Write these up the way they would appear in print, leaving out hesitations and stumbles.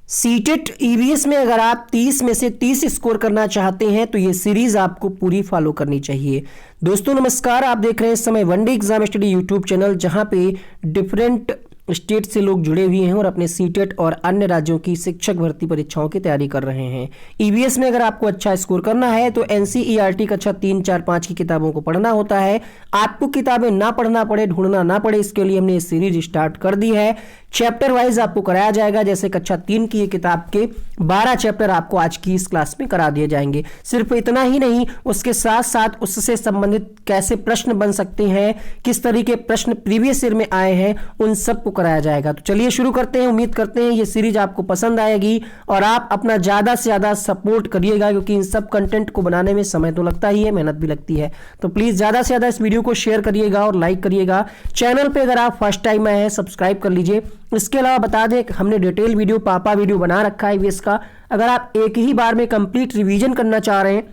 CTET EVS में अगर आप 30 में से 30 स्कोर करना चाहते हैं तो ये सीरीज आपको पूरी फॉलो करनी चाहिए। दोस्तों नमस्कार, आप देख रहे हैं इस समय one day exam study YouTube channel, जहां पे डिफरेंट स्टेट से लोग जुड़े हुए हैं और अपने सीटेट और अन्य राज्यों की शिक्षक भर्ती परीक्षाओं की तैयारी कर रहे हैं। ईवीएस में अगर आपको अच्छा स्कोर करना है तो एनसीईआरटी कक्षा 3, 4, 5 की किताबों को पढ़ना होता है। आपको किताबें ना पढ़ना पड़े, ढूंढना ना पड़े, इसके लिए हमने ये सीरीज स्टार्ट कर दी है। चैप्टर वाइज आपको कराया जाएगा। जैसे कक्षा 3 की ये किताब के 12 चैप्टर आपको आज की इस क्लास में करा दिए जाएंगे। सिर्फ इतना ही नहीं, उसके साथ साथ उससे संबंधित कैसे प्रश्न बन सकते हैं, किस तरीके प्रश्न प्रीवियस ईयर में आए हैं, उन सबको कराया जाएगा। तो चलिए शुरू करते हैं। उम्मीद करते हैं ये सीरीज आपको पसंद आएगी और आप अपना ज्यादा से ज्यादा सपोर्ट करिएगा, क्योंकि इन सब कंटेंट को बनाने में समय तो लगता ही है, मेहनत भी लगती है। तो प्लीज ज्यादा से ज्यादा इस वीडियो को शेयर करिएगा और लाइक करिएगा। चैनल पे अगर आप फर्स्ट टाइम आए हैं सब्सक्राइब कर लीजिए। इसके अलावा बता दें, हमने डिटेल वीडियो पापा वीडियो बना रखा है ईवीएस का। अगर आप एक ही बार में कंप्लीट रिवीजन करना चाह रहे हैं,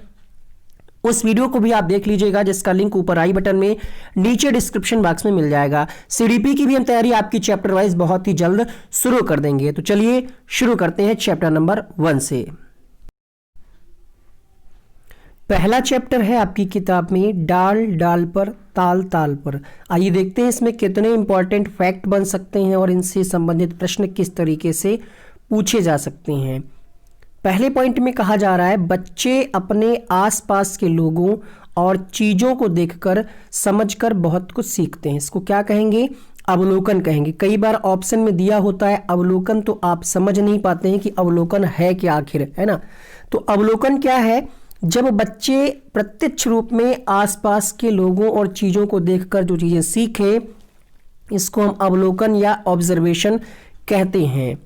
उस वीडियो को भी आप देख लीजिएगा, जिसका लिंक ऊपर आई बटन में, नीचे डिस्क्रिप्शन बॉक्स में मिल जाएगा। सीडीपी की भी हम तैयारी आपकी चैप्टर वाइज बहुत ही जल्द शुरू कर देंगे। तो चलिए शुरू करते हैं चैप्टर नंबर 1 से। पहला चैप्टर है आपकी किताब में डाल डाल पर ताल ताल पर। आइए देखते हैं इसमें कितने इंपॉर्टेंट फैक्ट बन सकते हैं और इनसे संबंधित प्रश्न किस तरीके से पूछे जा सकते हैं। पहले पॉइंट में कहा जा रहा है, बच्चे अपने आसपास के लोगों और चीजों को देखकर समझकर बहुत कुछ सीखते हैं। इसको क्या कहेंगे? अवलोकन कहेंगे। कई बार ऑप्शन में दिया होता है अवलोकन, तो आप समझ नहीं पाते हैं कि अवलोकन है क्या आखिर, है ना। तो अवलोकन क्या है? जब बच्चे प्रत्यक्ष रूप में आसपास के लोगों और चीजों को देखकर जो चीजें सीखें, इसको हम अवलोकन या ऑब्जर्वेशन कहते हैं।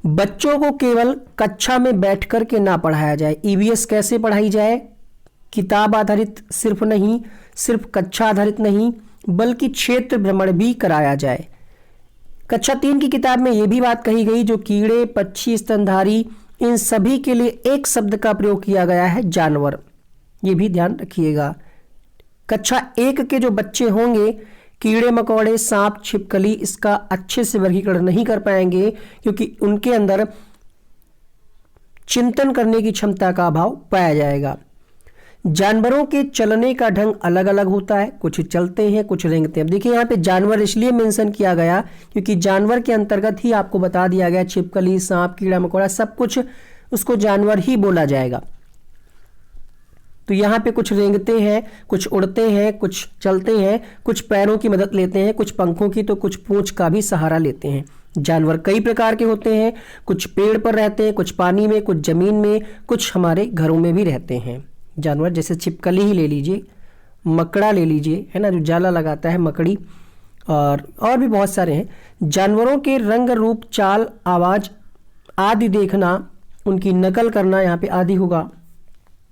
बच्चों को केवल कक्षा में बैठकर के ना पढ़ाया जाए। ईवीएस कैसे पढ़ाई जाए? किताब आधारित सिर्फ नहीं, सिर्फ कक्षा आधारित नहीं, बल्कि क्षेत्र भ्रमण भी कराया जाए। कक्षा 3 की किताब में यह भी बात कही गई, जो कीड़े, पक्षी, स्तनधारी, इन सभी के लिए एक शब्द का प्रयोग किया गया है, जानवर। ये भी ध्यान रखिएगा। कक्षा 1 के जो बच्चे होंगे, कीड़े मकोड़े, सांप, छिपकली, इसका अच्छे से वर्गीकरण नहीं कर पाएंगे, क्योंकि उनके अंदर चिंतन करने की क्षमता का अभाव पाया जाएगा। जानवरों के चलने का ढंग अलग अलग होता है, कुछ चलते हैं, कुछ रेंगते हैं। अब देखिए यहाँ पे जानवर इसलिए मेंशन किया गया क्योंकि जानवर के अंतर्गत ही आपको बता दिया गया, छिपकली, सांप, कीड़ा मकोड़ा, सब कुछ उसको जानवर ही बोला जाएगा। तो यहाँ पे कुछ रेंगते हैं, कुछ उड़ते हैं, कुछ चलते हैं, कुछ पैरों की मदद लेते हैं, कुछ पंखों की, तो कुछ पूंछ का भी सहारा लेते हैं। जानवर कई प्रकार के होते हैं, कुछ पेड़ पर रहते हैं, कुछ पानी में, कुछ जमीन में, कुछ हमारे घरों में भी रहते हैं जानवर। जैसे छिपकली ही ले लीजिए, मकड़ा ले लीजिए, है ना, जो जाला लगाता है, मकड़ी, और भी बहुत सारे हैं। जानवरों के रंग, रूप, चाल, आवाज आदि देखना, उनकी नकल करना यहाँ पे आदि होगा,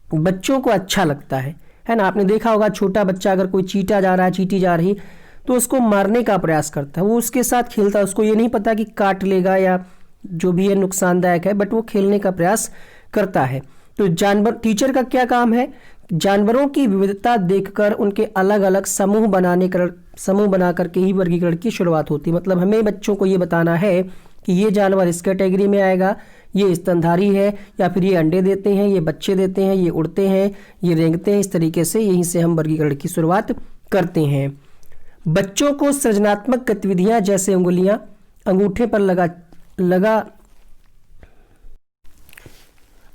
बच्चों को अच्छा लगता है ना। आपने देखा होगा, छोटा बच्चा अगर कोई चींटा जा रहा है, चींटी जा रही, तो उसको मारने का प्रयास करता है, वो उसके साथ खेलता है। उसको ये नहीं पता कि काट लेगा या जो भी है नुकसानदायक है, बट वो खेलने का प्रयास करता है। तो जानवर, टीचर का क्या काम है? जानवरों की विविधता देखकर उनके अलग अलग समूह बना करके ही वर्गीकरण की शुरुआत होती है। मतलब हमें बच्चों को ये बताना है कि ये जानवर इस कैटेगरी में आएगा, ये स्तनधारी है, या फिर ये अंडे देते हैं, ये बच्चे देते हैं, ये उड़ते हैं, ये रेंगते हैं। इस तरीके से यहीं से हम वर्गीकरण की शुरुआत करते हैं। बच्चों को सृजनात्मक गतिविधियां जैसे उंगलियां अंगूठे पर लगा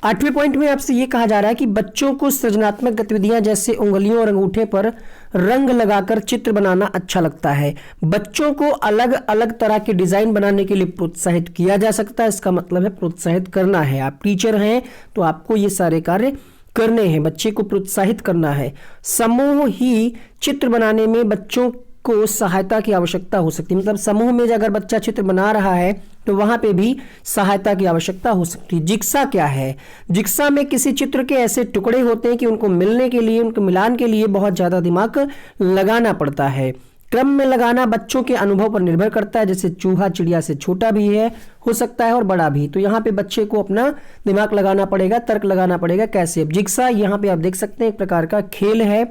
8वें पॉइंट में आपसे ये कहा जा रहा है कि बच्चों को सृजनात्मक गतिविधियां जैसे उंगलियों और अंगूठे पर रंग लगाकर चित्र बनाना अच्छा लगता है। बच्चों को अलग अलग तरह के डिजाइन बनाने के लिए प्रोत्साहित किया जा सकता है। इसका मतलब है प्रोत्साहित करना है। आप टीचर हैं तो आपको ये सारे कार्य करने हैं, बच्चे को प्रोत्साहित करना है। समूह ही चित्र बनाने में बच्चों को सहायता की आवश्यकता हो सकती है। मतलब समूह में अगर बच्चा चित्र बना रहा है तो वहां पे भी सहायता की आवश्यकता हो सकती है। जिक्सा क्या है? जिक्सा में किसी चित्र के ऐसे टुकड़े होते हैं कि उनको मिलने के लिए, उनको मिलान के लिए बहुत ज्यादा दिमाग लगाना पड़ता है। क्रम में लगाना बच्चों के अनुभव पर निर्भर करता है। जैसे चूहा चिड़िया से छोटा भी है, हो सकता है, और बड़ा भी। तो यहाँ पे बच्चे को अपना दिमाग लगाना पड़ेगा, तर्क लगाना पड़ेगा कैसे। अब जिक्सा यहाँ पे आप देख सकते हैं एक प्रकार का खेल है,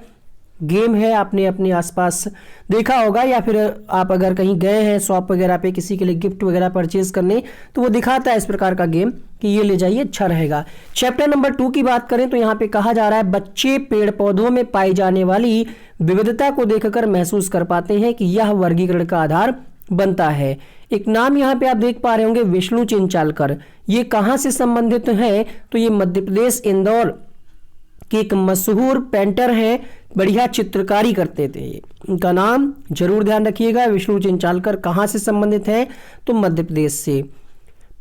गेम है, आपने अपने आसपास देखा होगा, या फिर आप अगर कहीं गए हैं शॉप वगैरह पे किसी के लिए गिफ्ट वगैरह परचेज करने, तो वो दिखाता है इस प्रकार का गेम कि ये ले जाइए, अच्छा रहेगा। चैप्टर नंबर 2 की बात करें तो यहाँ पे कहा जा रहा है बच्चे पेड़ पौधों में पाई जाने वाली विविधता को देखकर महसूस कर पाते हैं कि यह वर्गीकरण का आधार बनता है। एक नाम यहाँ पे आप देख पा रहे होंगे, विष्णु चिंचालकर। ये कहाँ से संबंधित है? तो ये मध्य प्रदेश इंदौर के एक मशहूर पेंटर हैं, बढ़िया चित्रकारी करते थे। उनका नाम जरूर ध्यान रखिएगा, विष्णु चिंचालकर। कहाँ से संबंधित है? तो मध्य प्रदेश से।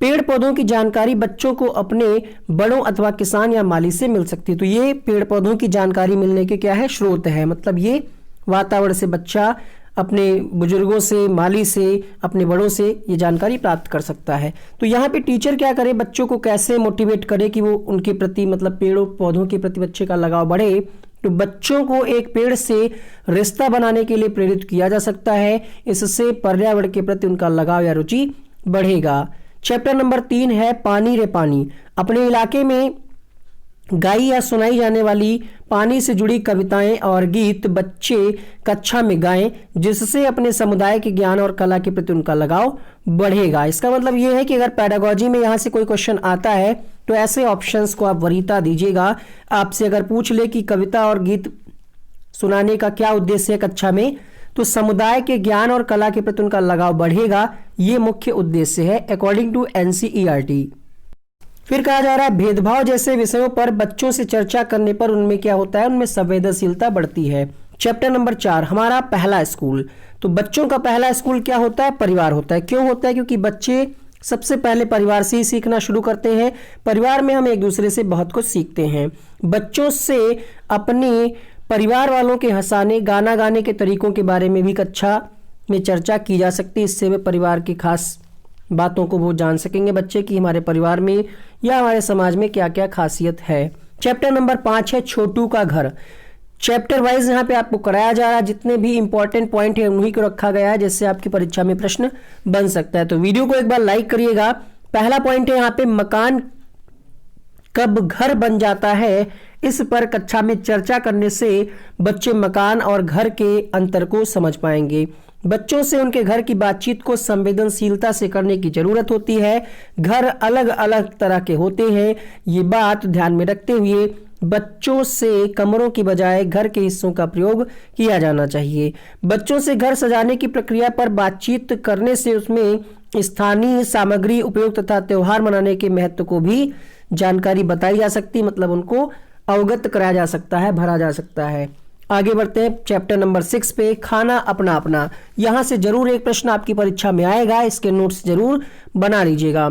पेड़ पौधों की जानकारी बच्चों को अपने बड़ों अथवा किसान या माली से मिल सकती है। तो ये पेड़ पौधों की जानकारी मिलने के क्या है? स्रोत है। मतलब ये वातावरण से बच्चा अपने बुजुर्गों से, माली से, अपने बड़ों से ये जानकारी प्राप्त कर सकता है। तो यहाँ पे टीचर क्या करे, बच्चों को कैसे मोटिवेट करे कि वो उनके प्रति, मतलब पेड़ों पौधों के प्रति बच्चे का लगाव बढ़े। तो बच्चों को एक पेड़ से रिश्ता बनाने के लिए प्रेरित किया जा सकता है। इससे पर्यावरण के प्रति उनका लगाव या रुचि बढ़ेगा। चैप्टर नंबर 3 है पानी रे पानी। अपने इलाके में गाई या सुनाई जाने वाली पानी से जुड़ी कविताएं और गीत बच्चे कक्षा में गाएं, जिससे अपने समुदाय के ज्ञान और कला के प्रति उनका लगाव बढ़ेगा। इसका मतलब यह है कि अगर पेडागोजी में यहाँ से कोई क्वेश्चन आता है तो ऐसे ऑप्शंस को आप वरीयता दीजिएगा। आपसे अगर पूछ ले कि कविता और गीत सुनाने का क्या उद्देश्य है कक्षा में, तो समुदाय के ज्ञान और कला के प्रति उनका लगाव बढ़ेगा, ये मुख्य उद्देश्य है अकॉर्डिंग टू एनसीईआरटी। फिर कहा जा रहा है भेदभाव जैसे विषयों पर बच्चों से चर्चा करने पर उनमें क्या होता है? उनमें संवेदनशीलता बढ़ती है। चैप्टर नंबर 4 हमारा पहला स्कूल। तो बच्चों का पहला स्कूल क्या होता है? परिवार होता है। क्यों होता है? क्योंकि बच्चे सबसे पहले परिवार से ही सीखना शुरू करते हैं। परिवार में हम एक दूसरे से बहुत कुछ सीखते हैं। बच्चों से अपने परिवार वालों के हंसाने, गाना गाने के तरीकों के बारे में भी कक्षा में चर्चा की जा सकती है। इससे वे परिवार की खास बातों को वो जान सकेंगे बच्चे कि हमारे परिवार में या हमारे समाज में क्या क्या खासियत है। चैप्टर नंबर 5 है छोटू का घर। चैप्टर वाइज यहाँ पे आपको कराया जा रहा है, जितने भी इंपॉर्टेंट पॉइंट है उन्हीं को रखा गया है, जिससे आपकी परीक्षा में प्रश्न बन सकता है। तो वीडियो को एक बार लाइक करिएगा। पहला पॉइंट है यहाँ पे मकान कब घर बन जाता है, इस पर कक्षा में चर्चा करने से बच्चे मकान और घर के अंतर को समझ पाएंगे। बच्चों से उनके घर की बातचीत को संवेदनशीलता से करने की जरूरत होती है। घर अलग अलग तरह के होते हैं, ये बात ध्यान में रखते हुए बच्चों से कमरों की बजाय घर के हिस्सों का प्रयोग किया जाना चाहिए। बच्चों से घर सजाने की प्रक्रिया पर बातचीत करने से उसमें स्थानीय सामग्री उपयोग तथा त्योहार मनाने के महत्व को भी जानकारी बताई जा सकती, मतलब उनको अवगत कराया जा सकता है, भरा जा सकता है। आगे बढ़ते हैं चैप्टर नंबर 6 पे, खाना अपना अपना। यहां से जरूर एक प्रश्न आपकी परीक्षा में आएगा, इसके नोट्स जरूर बना लीजिएगा।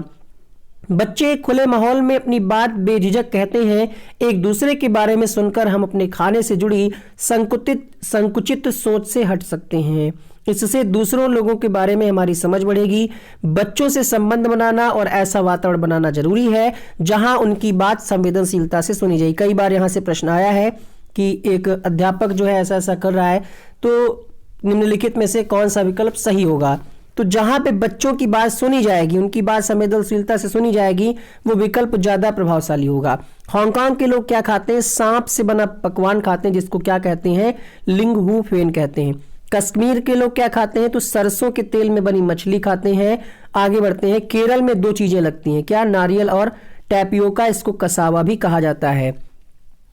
बच्चे खुले माहौल में अपनी बात बेझिझक कहते हैं। एक दूसरे के बारे में सुनकर हम अपने खाने से जुड़ी संकुचित सोच से हट सकते हैं। इससे दूसरों लोगों के बारे में हमारी समझ बढ़ेगी। बच्चों से संबंध बनाना और ऐसा वातावरण बनाना जरूरी है जहां उनकी बात संवेदनशीलता से सुनी जाए। कई बार यहां से प्रश्न आया है कि एक अध्यापक जो है ऐसा ऐसा कर रहा है, तो निम्नलिखित में से कौन सा विकल्प सही होगा? तो जहां पे बच्चों की बात सुनी जाएगी, उनकी बात संवेदनशीलता से सुनी जाएगी, वो विकल्प ज्यादा प्रभावशाली होगा। हांगकांग के लोग क्या खाते हैं? सांप से बना पकवान खाते हैं, जिसको क्या कहते हैं? लिंग हु फेन कहते हैं। कश्मीर के लोग क्या खाते हैं? तो सरसों के तेल में बनी मछली खाते हैं। आगे बढ़ते हैं। केरल में 2 चीजें लगती हैं, क्या? नारियल और टैपियोका, इसको कसावा भी कहा जाता है।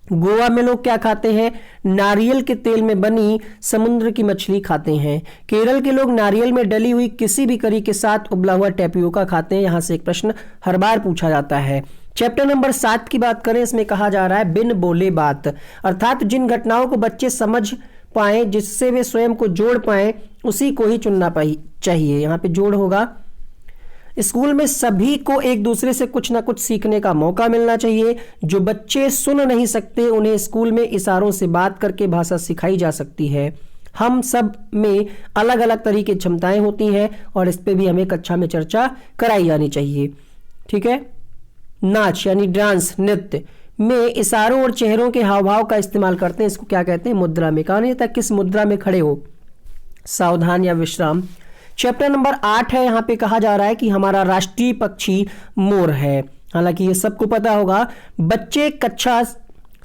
गोवा में लोग क्या खाते हैं? नारियल के तेल में बनी समुद्र की मछली खाते हैं। केरल के लोग नारियल में डली हुई किसी भी करी के साथ उबला हुआ टैपियोका खाते हैं। यहां से एक प्रश्न हर बार पूछा जाता है। चैप्टर नंबर 7 की बात करें, इसमें कहा जा रहा है बिन बोले बात, अर्थात जिन घटनाओं को बच्चे समझ पाए, जिससे वे स्वयं को जोड़ पाए, उसी को ही चुनना चाहिए। यहाँ पे जोड़ होगा। स्कूल में सभी को एक दूसरे से कुछ ना कुछ सीखने का मौका मिलना चाहिए। जो बच्चे सुन नहीं सकते, उन्हें स्कूल में इशारों से बात करके भाषा सिखाई जा सकती है। हम सब में अलग अलग तरह की क्षमताएं होती हैं और इस पे भी हमें कक्षा में चर्चा कराई जानी चाहिए। ठीक है। नाच यानी डांस, नृत्य में इशारों और चेहरों के हाव भाव का इस्तेमाल करते हैं, इसको क्या कहते हैं? मुद्रा में। कहा नहीं था किस मुद्रा में खड़े हो, सावधान या विश्राम। चैप्टर नंबर 8 है। यहाँ पे कहा जा रहा है कि हमारा राष्ट्रीय पक्षी मोर है। हालांकि ये सबको पता होगा। बच्चे कक्षा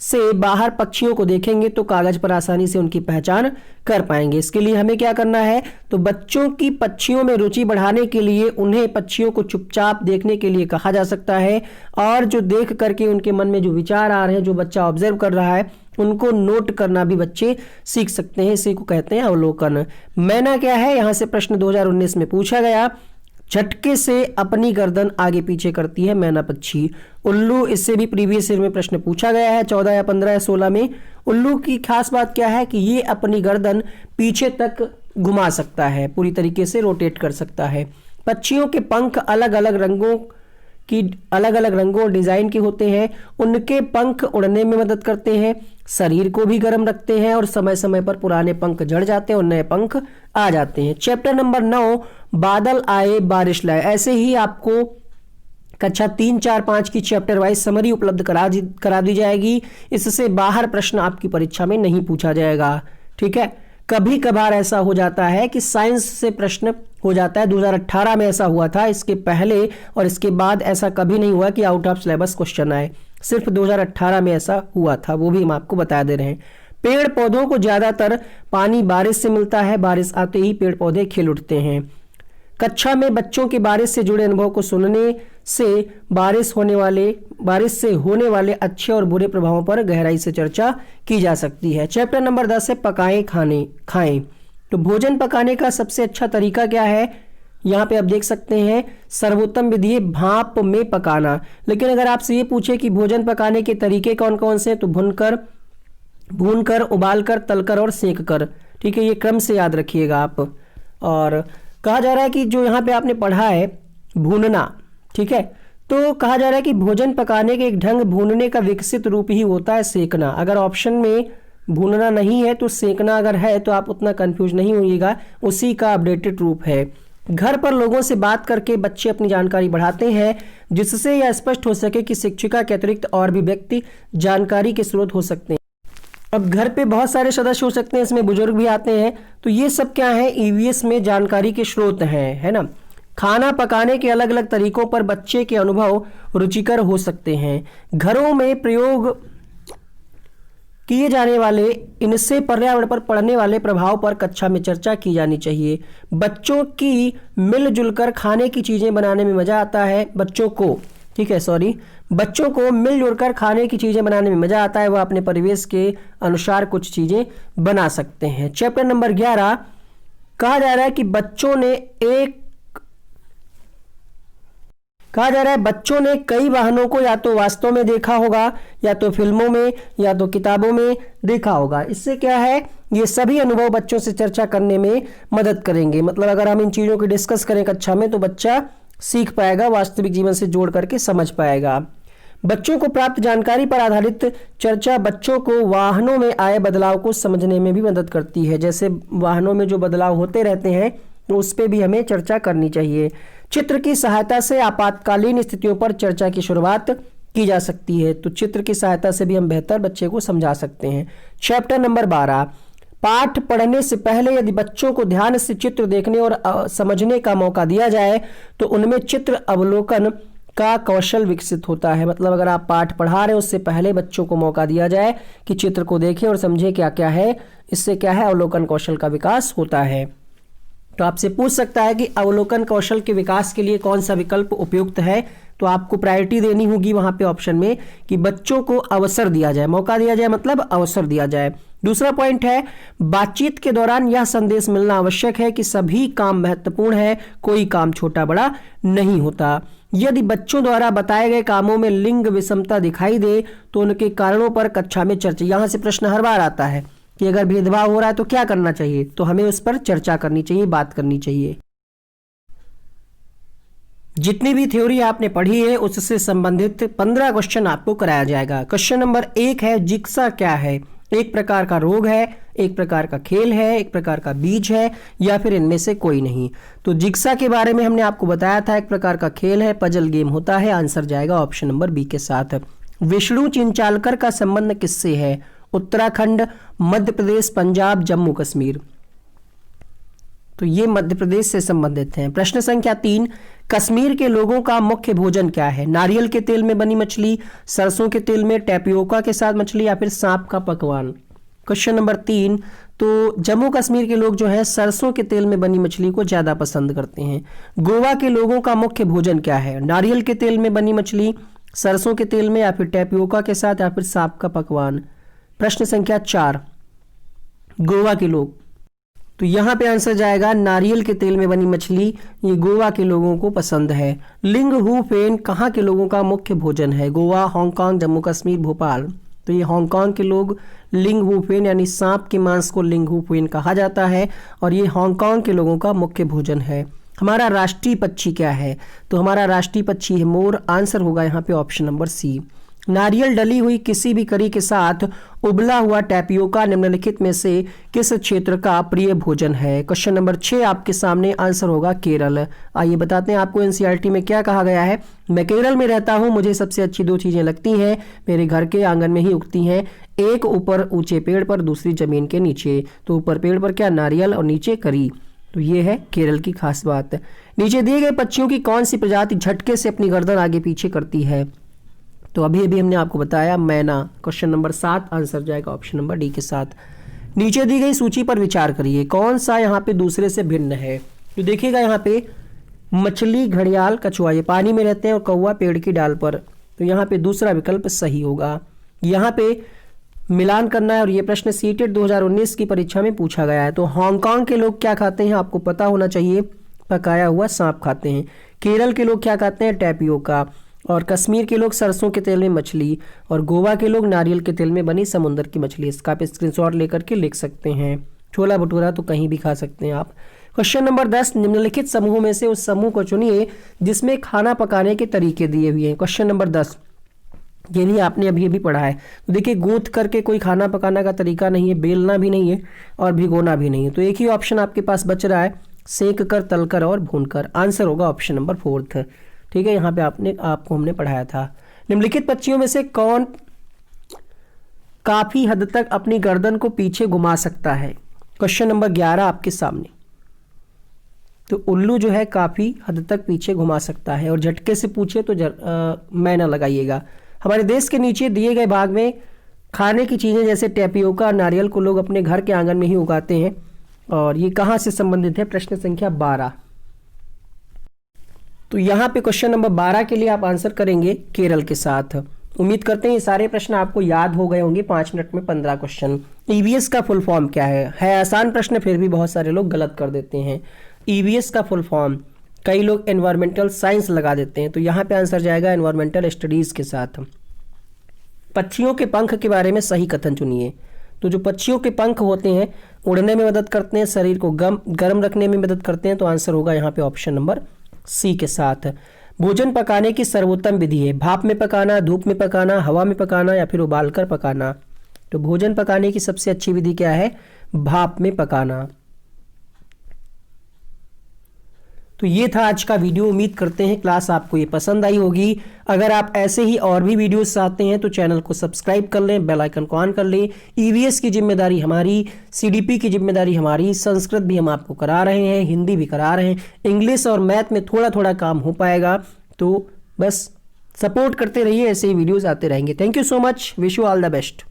से बाहर पक्षियों को देखेंगे तो कागज पर आसानी से उनकी पहचान कर पाएंगे। इसके लिए हमें क्या करना है, तो बच्चों की पक्षियों में रुचि बढ़ाने के लिए उन्हें पक्षियों को चुपचाप देखने के लिए कहा जा सकता है, और जो देख करके उनके मन में जो विचार आ रहे हैं, जो बच्चा ऑब्जर्व कर रहा है, उनको नोट करना भी बच्चे सीख सकते हैं। इसी को कहते हैं अवलोकन। मैना क्या है, यहां से प्रश्न 2019 में पूछा गया। झटके से अपनी गर्दन आगे पीछे करती है मैना पक्षी। उल्लू, इससे भी प्रीवियस ईयर में प्रश्न पूछा गया है 14 या 15 या 16 में। उल्लू की खास बात क्या है कि ये अपनी गर्दन पीछे तक घुमा सकता है, पूरी तरीके से रोटेट कर सकता है। पक्षियों के पंख अलग अलग रंगों और डिजाइन के होते हैं। उनके पंख उड़ने में मदद करते हैं, शरीर को भी गर्म रखते हैं, और समय समय पर पुराने पंख झड़ जाते हैं और नए पंख आ जाते हैं। चैप्टर नंबर 9, बादल आए बारिश लाए। ऐसे ही आपको कक्षा 3, 4, 5 की चैप्टर वाइज समरी उपलब्ध करा दी जाएगी। इससे बाहर प्रश्न आपकी परीक्षा में नहीं पूछा जाएगा, ठीक है। कभी कभार ऐसा हो जाता है कि साइंस से प्रश्न हो जाता है। 2018 में ऐसा हुआ था, इसके पहले और इसके बाद ऐसा कभी नहीं हुआ कि आउट ऑफ सिलेबस क्वेश्चन आए। सिर्फ 2018 में ऐसा हुआ था, वो भी हम आपको बता दे रहे हैं। पेड़ पौधों को ज्यादातर पानी बारिश से मिलता है, बारिश आते ही पेड़ पौधे खिल उठते हैं। कक्षा में बच्चों के बारिश से जुड़े अनुभव को सुनने से बारिश से होने वाले अच्छे और बुरे प्रभावों पर गहराई से चर्चा की जा सकती है। चैप्टर नंबर 10 है पकाएं खाएं। तो भोजन पकाने का सबसे अच्छा तरीका क्या है, यहाँ पे आप देख सकते हैं सर्वोत्तम विधि है भाप में पकाना। लेकिन अगर आपसे ये पूछे कि भोजन पकाने के तरीके कौन कौन से हैं, तो भूनकर, उबालकर, तलकर और सेंककर, ठीक है। ये क्रम से याद रखिएगा आप। और कहा जा रहा है कि जो यहाँ पे आपने पढ़ा है भूनना, ठीक है, तो कहा जा रहा है कि भोजन पकाने के एक ढंग भूनने का विकसित रूप ही होता है सेकना। अगर ऑप्शन में भूनना नहीं है तो सेकना अगर है तो आप उतना कंफ्यूज नहीं होइएगा, उसी का अपडेटेड रूप है। घर पर लोगों से बात करके बच्चे अपनी जानकारी बढ़ाते हैं, जिससे यह स्पष्ट हो सके कि शिक्षिका के अतिरिक्त और भी व्यक्ति जानकारी के स्रोत हो सकते हैं। अब घर पे बहुत सारे सदस्य हो सकते हैं, इसमें बुजुर्ग भी आते हैं, तो ये सब क्या है, ईवीएस में जानकारी के स्रोत हैं, है ना। खाना पकाने के अलग अलग तरीकों पर बच्चे के अनुभव रुचिकर हो सकते हैं। घरों में प्रयोग किए जाने वाले इनसे पर्यावरण पर पड़ने वाले प्रभाव पर कक्षा में चर्चा की जानी चाहिए। बच्चों की मिलजुल कर खाने की चीजें बनाने में मजा आता है। बच्चों को मिलजुल कर खाने की चीजें बनाने में मजा आता है, वह अपने परिवेश के अनुसार कुछ चीजें बना सकते हैं। चैप्टर नंबर 11 कहा जा रहा है कि बच्चों ने कई वाहनों को या तो वास्तव में देखा होगा, या तो फिल्मों में, या तो किताबों में देखा होगा। इससे क्या है, ये सभी अनुभव बच्चों से चर्चा करने में मदद करेंगे। मतलब अगर हम इन चीजों को डिस्कस करें कक्षा में तो बच्चा सीख पाएगा, वास्तविक जीवन से जोड़ करके समझ पाएगा। बच्चों को प्राप्त जानकारी पर आधारित चर्चा बच्चों को वाहनों में आए बदलाव को समझने में भी मदद करती है। जैसे वाहनों में जो बदलाव होते रहते हैं तो उस पर भी हमें चर्चा करनी चाहिए। चित्र की सहायता से आपातकालीन स्थितियों पर चर्चा की शुरुआत की जा सकती है, तो चित्र की सहायता से भी हम बेहतर बच्चे को समझा सकते हैं। चैप्टर नंबर 12 पाठ पढ़ने से पहले यदि बच्चों को ध्यान से चित्र देखने और समझने का मौका दिया जाए तो उनमें चित्र अवलोकन का कौशल विकसित होता है। मतलब अगर आप पाठ पढ़ा रहे हैं उससे पहले बच्चों को मौका दिया जाए कि चित्र को देखें और समझें क्या क्या है, इससे क्या है, अवलोकन कौशल का विकास होता है। तो आपसे पूछ सकता है कि अवलोकन कौशल के विकास के लिए कौन सा विकल्प उपयुक्त है, तो आपको प्रायोरिटी देनी होगी वहां पे ऑप्शन में कि बच्चों को अवसर दिया जाए, मौका दिया जाए, मतलब अवसर दिया जाए। दूसरा पॉइंट है बातचीत के दौरान यह संदेश मिलना आवश्यक है कि सभी काम महत्वपूर्ण है, कोई काम छोटा बड़ा नहीं होता। यदि बच्चों द्वारा बताए गए कामों में लिंग विषमता दिखाई दे तो उनके कारणों पर कक्षा में चर्चा। यहां से प्रश्न हर बार आता है कि अगर भेदभाव हो रहा है तो क्या करना चाहिए, तो हमें उस पर चर्चा करनी चाहिए, बात करनी चाहिए। जितनी भी थ्योरी आपने पढ़ी है उससे संबंधित 15 क्वेश्चन आपको कराया जाएगा। क्वेश्चन नंबर 1 है जिक्सा क्या है? एक प्रकार का रोग है, एक प्रकार का खेल है, एक प्रकार का बीज है, या फिर इनमें से कोई नहीं। तो जिक्सा के बारे में हमने आपको बताया था, एक प्रकार का खेल है, पजल गेम होता है। आंसर जाएगा ऑप्शन नंबर बी के साथ। विष्णु चिंचालकर का संबंध किससे है? उत्तराखंड, मध्य प्रदेश, पंजाब, जम्मू कश्मीर। तो ये मध्य प्रदेश से संबंधित हैं। प्रश्न संख्या 3, कश्मीर के लोगों का मुख्य भोजन क्या है? नारियल के तेल में बनी मछली, सरसों के तेल में, टैपियोका के साथ मछली या फिर सांप का पकवान। क्वेश्चन नंबर 3, तो जम्मू कश्मीर के लोग जो है सरसों के तेल में बनी मछली को ज्यादा पसंद करते हैं। गोवा के लोगों का मुख्य भोजन क्या है? नारियल के तेल में बनी मछली, सरसों के तेल में या फिर टैपियोका के साथ या फिर सांप का पकवान। प्रश्न संख्या 4, गोवा के लोग, तो यहाँ पे आंसर जाएगा नारियल के तेल में बनी मछली, ये गोवा के लोगों को पसंद है। लिंग हु फेन कहाँ के लोगों का मुख्य भोजन है? गोवा, हांगकांग, जम्मू कश्मीर, भोपाल। तो ये हांगकांग के लोग लिंग हु फेन यानी सांप के मांस को लिंग हु फेन कहा जाता है और ये हांगकांग के लोगों का मुख्य भोजन है। हमारा राष्ट्रीय पक्षी क्या है? तो हमारा राष्ट्रीय पक्षी है मोर। आंसर होगा यहाँ पे ऑप्शन नंबर सी। नारियल डली हुई किसी भी करी के साथ उबला हुआ टैपियोका निम्नलिखित में से किस क्षेत्र का प्रिय भोजन है? क्वेश्चन नंबर 6 आपके सामने, आंसर होगा केरल। आइए बताते हैं आपको एनसीईआरटी में क्या कहा गया है। मैं केरल में रहता हूँ, मुझे सबसे अच्छी 2 चीजें लगती हैं, मेरे घर के आंगन में ही उगती हैं, एक ऊपर ऊंचे पेड़ पर, दूसरी जमीन के नीचे। तो ऊपर पेड़ पर क्या? नारियल और नीचे करी। तो ये है केरल की खास बात। नीचे दिए गए पक्षियों की कौन सी प्रजाति झटके से अपनी गर्दन आगे पीछे करती है? तो अभी अभी हमने आपको बताया मैना। क्वेश्चन नंबर 7, आंसर जाएगा ऑप्शन नंबर डी के साथ। नीचे दी गई सूची पर विचार करिए, कौन सा यहाँ पे दूसरे से भिन्न है? तो देखिएगा यहाँ पे मछली, घड़ियाल, कछुआ ये पानी में रहते हैं और कौवा पेड़ की डाल पर। तो यहाँ पे दूसरा विकल्प सही होगा। यहाँ पे मिलान करना है और ये प्रश्न सीटेट 2019 की परीक्षा में पूछा गया है। तो हांगकांग के लोग क्या खाते हैं आपको पता होना चाहिए, पकाया हुआ सांप खाते हैं। केरल के लोग क्या खाते हैं? टैपियोका। और कश्मीर के लोग सरसों के तेल में मछली, और गोवा के लोग नारियल के तेल में बनी समुद्र की मछली। इसका आप स्क्रीनशॉट लेकर के लिख सकते हैं। छोला भटूरा तो कहीं भी खा सकते हैं आप। क्वेश्चन नंबर 10, निम्नलिखित समूह में से उस समूह को चुनिए जिसमें खाना पकाने के तरीके दिए हुए हैं। क्वेश्चन नंबर 10 ये भी आपने अभी अभी पढ़ा है। तो देखिए गूंथ करके कोई खाना पकाने का तरीका नहीं है, बेलना भी नहीं है और भिगोना भी नहीं है। तो एक ही ऑप्शन आपके पास बच रहा है, सेक कर, तल कर और भून कर। आंसर होगा ऑप्शन नंबर 4। ठीक है, यहाँ पे आपको हमने पढ़ाया था। निम्नलिखित पक्षियों में से कौन काफी हद तक अपनी गर्दन को पीछे घुमा सकता है? क्वेश्चन नंबर 11 आपके सामने। तो उल्लू जो है काफी हद तक पीछे घुमा सकता है। और झटके से पूछे तो मैना लगाइएगा। हमारे देश के नीचे दिए गए भाग में खाने की चीजें जैसे टैपियोका और नारियल को लोग अपने घर के आंगन में ही उगाते हैं और ये कहाँ से संबंधित है? प्रश्न संख्या 12। तो यहाँ पे क्वेश्चन नंबर 12 के लिए आप आंसर करेंगे केरल के साथ। उम्मीद करते हैं ये सारे प्रश्न आपको याद हो गए होंगे। 5 मिनट में 15 क्वेश्चन। ईवीएस का फुल फॉर्म क्या है आसान प्रश्न, फिर भी बहुत सारे लोग गलत कर देते हैं। ईवीएस का फुल फॉर्म, कई लोग एनवायरमेंटल साइंस लगा देते हैं, तो यहाँ पे आंसर जाएगा एनवायरमेंटल स्टडीज के साथ। पक्षियों के पंख के बारे में सही कथन चुनिए। तो जो पक्षियों के पंख होते हैं उड़ने में मदद करते हैं, शरीर को गर्म रखने में मदद करते हैं। तो आंसर होगा यहाँ पे ऑप्शन नंबर सी के साथ। भोजन पकाने की सर्वोत्तम विधि है? भाप में पकाना, धूप में पकाना, हवा में पकाना या फिर उबालकर पकाना? तो भोजन पकाने की सबसे अच्छी विधि क्या है? भाप में पकाना। तो ये था आज का वीडियो। उम्मीद करते हैं क्लास आपको ये पसंद आई होगी। अगर आप ऐसे ही और भी वीडियोस चाहते हैं तो चैनल को सब्सक्राइब कर लें, बेल आइकन को ऑन कर लें। ईवीएस की जिम्मेदारी हमारी, सीडीपी की जिम्मेदारी हमारी। संस्कृत भी हम आपको करा रहे हैं, हिंदी भी करा रहे हैं, इंग्लिश और मैथ में थोड़ा थोड़ा काम हो पाएगा। तो बस सपोर्ट करते रहिए, ऐसे ही वीडियोज़ आते रहेंगे। Thank you so much, wish you all the best.